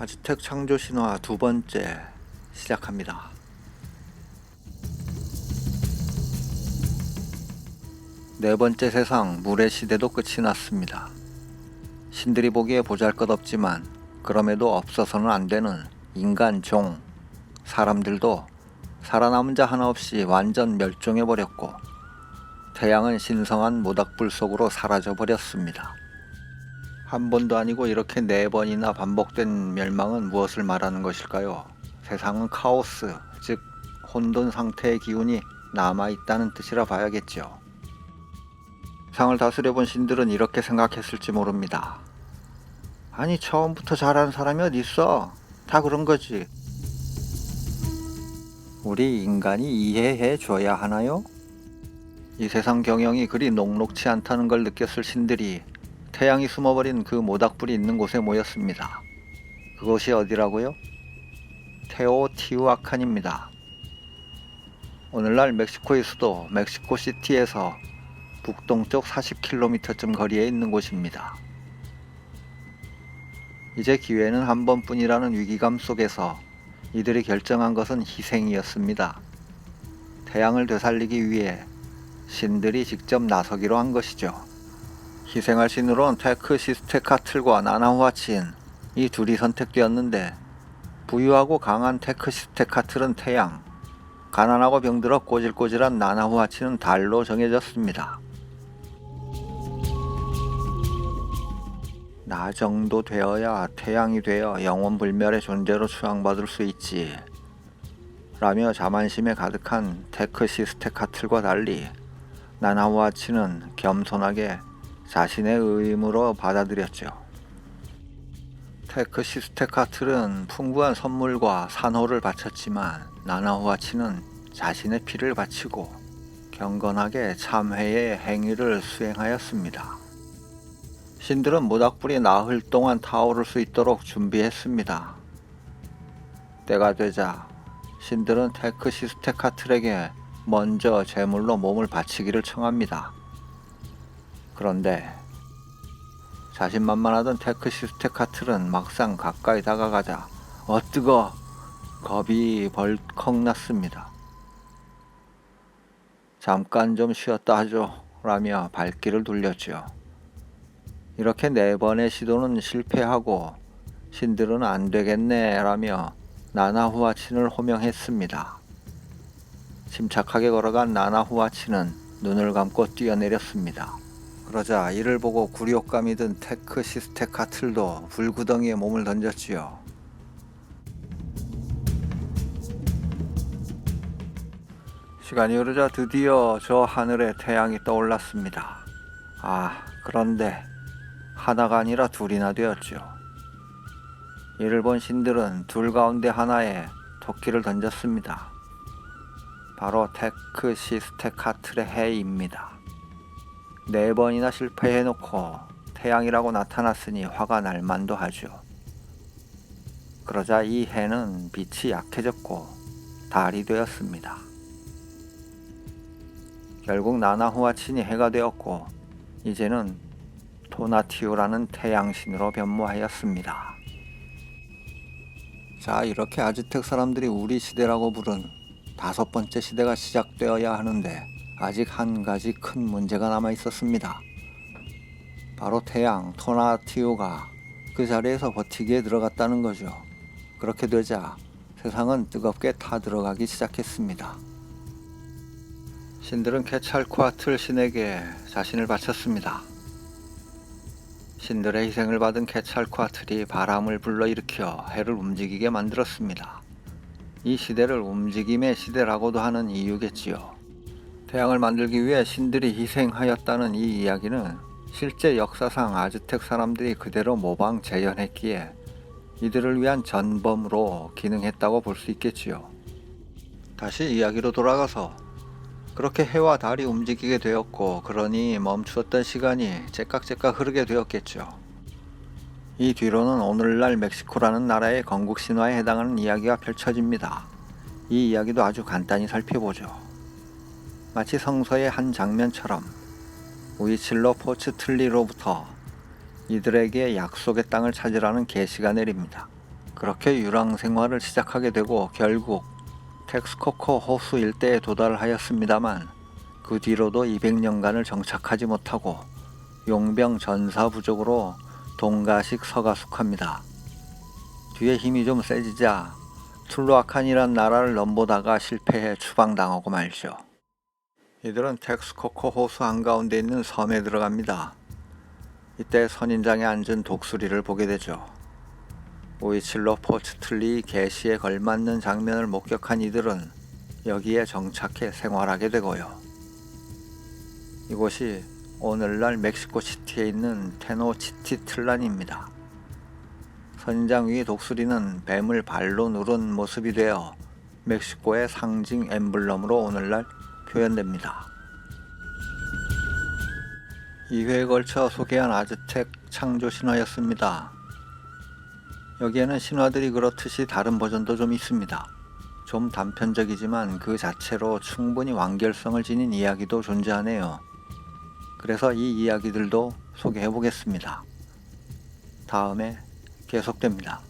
아즈텍 창조 신화 두 번째 시작합니다. 네 번째 세상 물의 시대도 끝이 났습니다. 신들이 보기에 보잘것없지만 그럼에도 없어서는 안 되는 인간 종, 사람들도 살아남은 자 하나 없이 완전 멸종해버렸고 태양은 신성한 모닥불 속으로 사라져버렸습니다. 한 번도 아니고 이렇게 네 번이나 반복된 멸망은 무엇을 말하는 것일까요? 세상은 카오스, 즉 혼돈 상태의 기운이 남아있다는 뜻이라 봐야겠죠. 세상을 다스려본 신들은 이렇게 생각했을지 모릅니다. 아니 처음부터 잘하는 사람이 어디 있어? 다 그런 거지. 우리 인간이 이해해 줘야 하나요? 이 세상 경영이 그리 녹록치 않다는 걸 느꼈을 신들이 태양이 숨어버린 그 모닥불이 있는 곳에 모였습니다. 그곳이 어디라고요? 테오티우아칸입니다. 오늘날 멕시코의 수도 멕시코시티에서 북동쪽 40km쯤 거리에 있는 곳입니다. 이제 기회는 한 번뿐이라는 위기감 속에서 이들이 결정한 것은 희생이었습니다. 태양을 되살리기 위해 신들이 직접 나서기로 한 것이죠. 희생할 신으로는 테크시스테카틀과 나나후아친 이 둘이 선택되었는데 부유하고 강한 테크시스테카틀은 태양, 가난하고 병들어 꼬질꼬질한 나나후아친은 달로 정해졌습니다. 나 정도 되어야 태양이 되어 영원불멸의 존재로 추앙받을 수 있지 라며 자만심에 가득한 테크시스테카틀과 달리 나나후아친은 겸손하게 자신의 의무로 받아들였죠. 테크시스테카틀은 풍부한 선물과 산호를 바쳤지만 나나후아치는 자신의 피를 바치고 경건하게 참회의 행위를 수행하였습니다. 신들은 모닥불이 나흘 동안 타오를 수 있도록 준비했습니다. 때가 되자 신들은 테크시스테카틀에게 먼저 제물로 몸을 바치기를 청합니다. 그런데 자신만만하던 테크시스테카틀은 막상 가까이 다가가자 뜨거! 겁이 벌컥 났습니다. 잠깐 좀 쉬었다 하죠 라며 발길을 돌렸죠. 이렇게 네 번의 시도는 실패하고 신들은 안 되겠네 라며 나나후아친을 호명했습니다. 침착하게 걸어간 나나후아친은 눈을 감고 뛰어내렸습니다. 그러자 이를 보고 굴욕감이 든 테크시스테카틀도 불구덩이에 몸을 던졌지요. 시간이 흐르자 드디어 저 하늘에 태양이 떠올랐습니다. 그런데 하나가 아니라 둘이나 되었죠. 이를 본 신들은 둘 가운데 하나에 도끼를 던졌습니다. 바로 테크시스테카틀의 해입니다. 네 번이나 실패해놓고 태양이라고 나타났으니 화가 날 만도 하죠. 그러자 이 해는 빛이 약해졌고 달이 되었습니다. 결국 나나후아친이 해가 되었고 이제는 토나티우라는 태양신으로 변모하였습니다. 자, 이렇게 아즈텍 사람들이 우리 시대라고 부른 다섯 번째 시대가 시작되어야 하는데 아직 한 가지 큰 문제가 남아 있었습니다. 바로 태양 토나티우가 그 자리에서 버티기에 들어갔다는 거죠. 그렇게 되자 세상은 뜨겁게 타들어가기 시작했습니다. 신들은 케찰코아틀 신에게 자신을 바쳤습니다. 신들의 희생을 받은 케찰코아틀이 바람을 불러일으켜 해를 움직이게 만들었습니다. 이 시대를 움직임의 시대라고도 하는 이유겠지요. 태양을 만들기 위해 신들이 희생하였다는 이 이야기는 실제 역사상 아즈텍 사람들이 그대로 모방 재현했기에 이들을 위한 전범으로 기능했다고 볼 수 있겠지요. 다시 이야기로 돌아가서 그렇게 해와 달이 움직이게 되었고 그러니 멈추었던 시간이 째깍째깍 흐르게 되었겠죠. 이 뒤로는 오늘날 멕시코라는 나라의 건국 신화에 해당하는 이야기가 펼쳐집니다. 이 이야기도 아주 간단히 살펴보죠. 마치 성서의 한 장면처럼 우이칠로포츠틀리로부터 이들에게 약속의 땅을 찾으라는 계시가 내립니다. 그렇게 유랑 생활을 시작하게 되고 결국 텍스코코 호수 일대에 도달하였습니다만 그 뒤로도 200년간을 정착하지 못하고 용병 전사 부족으로 동가식 서가숙합니다. 뒤에 힘이 좀 세지자 툴루아칸이란 나라를 넘보다가 실패해 추방당하고 말죠. 이들은 텍스코코 호수 한가운데 있는 섬에 들어갑니다. 이때 선인장에 앉은 독수리를 보게 되죠. 우이칠로 포츠틀리 계시에 걸맞는 장면을 목격한 이들은 여기에 정착해 생활하게 되고요. 이곳이 오늘날 멕시코시티에 있는 테노치티틀란입니다. 선인장 위 독수리는 뱀을 발로 누른 모습이 되어 멕시코의 상징 엠블럼으로 오늘날 표현됩니다. 2회에 걸쳐 소개한 아즈텍 창조 신화였습니다. 여기에는 신화들이 그렇듯이 다른 버전도 좀 있습니다. 좀 단편적이지만 그 자체로 충분히 완결성을 지닌 이야기도 존재하네요. 그래서 이 이야기들도 소개해 보겠습니다. 다음에 계속됩니다.